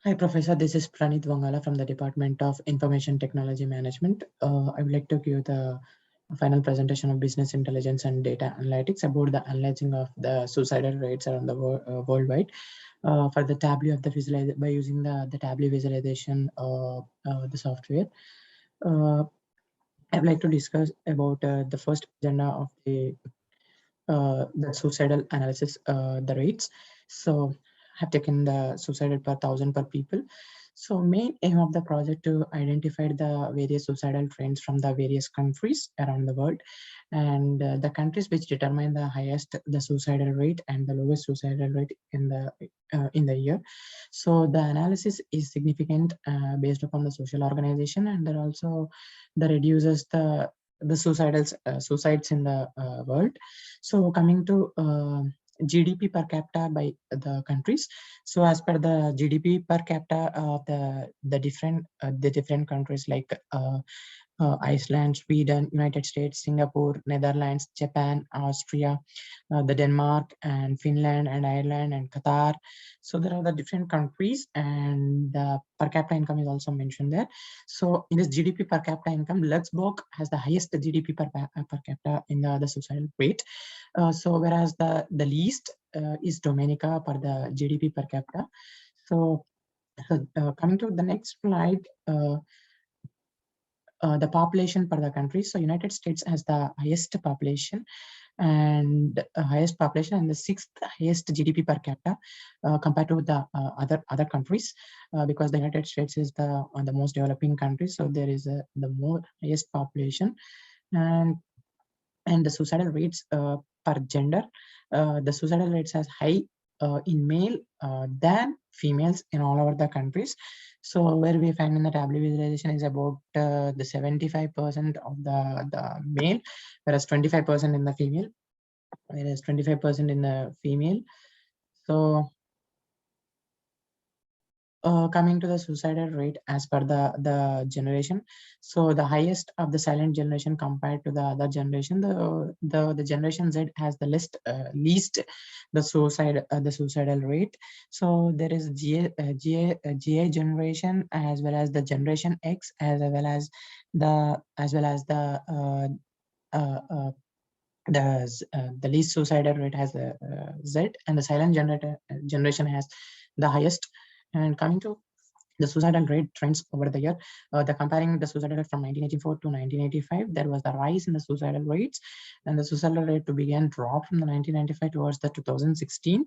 Hi, Professor. This is Pranit Wangala from the Department of Information Technology Management. I would like to give the final presentation of business intelligence and data analytics about the analyzing of the suicidal rates around the worldwide for the Tableau of the visualization by using the Tableau visualization the software. I would like to discuss about the first agenda of the suicidal analysis, the rates. So have taken the suicidal per thousand per people. So main aim of the project to identify the various suicidal trends from the various countries around the world, and the countries which determine the highest the suicidal rate and the lowest suicidal rate in the year. So the analysis is significant based upon the social organization, and then also the reduces the suicides in the world. So coming to GDP per capita by the countries. So as per the GDP per capita of the different countries like Iceland, Sweden, United States, Singapore, Netherlands, Japan, Austria, the Denmark, and Finland, and Ireland, and Qatar. So there are the different countries, and the per capita income is also mentioned there. So in this GDP per capita income, Luxembourg has the highest GDP per capita in the suicidal rate. So whereas the least is Dominica per the GDP per capita. So coming to the next slide. The population per the country. So United States has the highest population and the sixth highest GDP per capita compared to the other countries, because the United States is the most developing country. So there is the more highest population, and the suicidal rates per gender. The suicidal rates has high in male than females in all over the countries. So where we find in the Tableau visualization is about the 75% of the male, whereas 25% in the female, whereas 25% in the female. So coming to the suicidal rate as per the generation. So the highest of the silent generation compared to the other generation, the generation Z has the least the suicidal rate. So there is GA generation, as well as the generation X, as well as the the least suicidal rate has the Z, and the silent generation has the highest. And coming to the suicidal rate trends over the year, the comparing the suicidal rate from 1984 to 1985, there was the rise in the suicidal rates, and the suicidal rate to begin drop from the 1995 towards the 2016.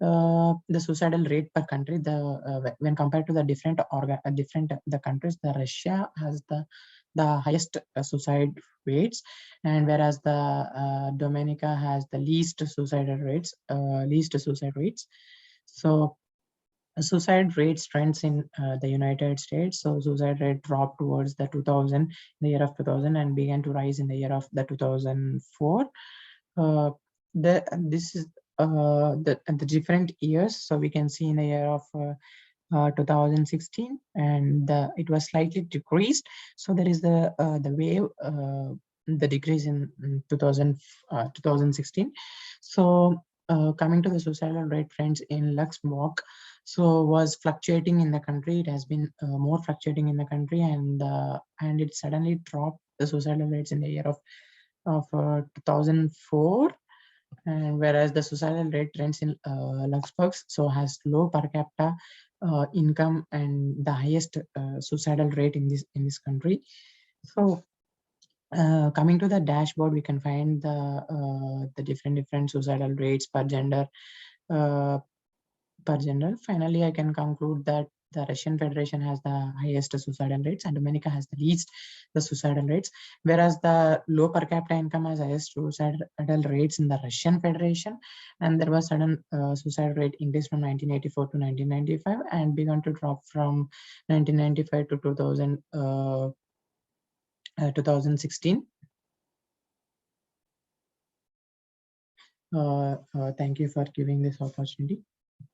The suicidal rate per country, when compared to the different the countries, the Russia has the highest suicide rates, and whereas the Dominica has the least suicide rates. So suicide rates trends in the United States. So suicide rate dropped towards the 2000, the year of 2000, and began to rise in the year of the 2004. This is the different years. So we can see in the year of 2016, and it was slightly decreased. So there is the wave, the decrease in 2016. So coming to the suicidal rate trends in Luxembourg, so was fluctuating in the country. It has been more fluctuating in the country, and it suddenly dropped the suicidal rates in the year of 2004. And whereas the suicidal rate trends in Luxembourg so has low per capita income and the highest suicidal rate in this country. So coming to the dashboard, we can find the different suicidal rates per gender. Finally, I can conclude that the Russian Federation has the highest suicidal rates, and Dominica has the least the suicidal rates, whereas the low per capita income has highest suicidal rates in the Russian Federation, and there was sudden suicide rate increase from 1984 to 1995 and began to drop from 1995 to 2016. Thank you for giving this opportunity.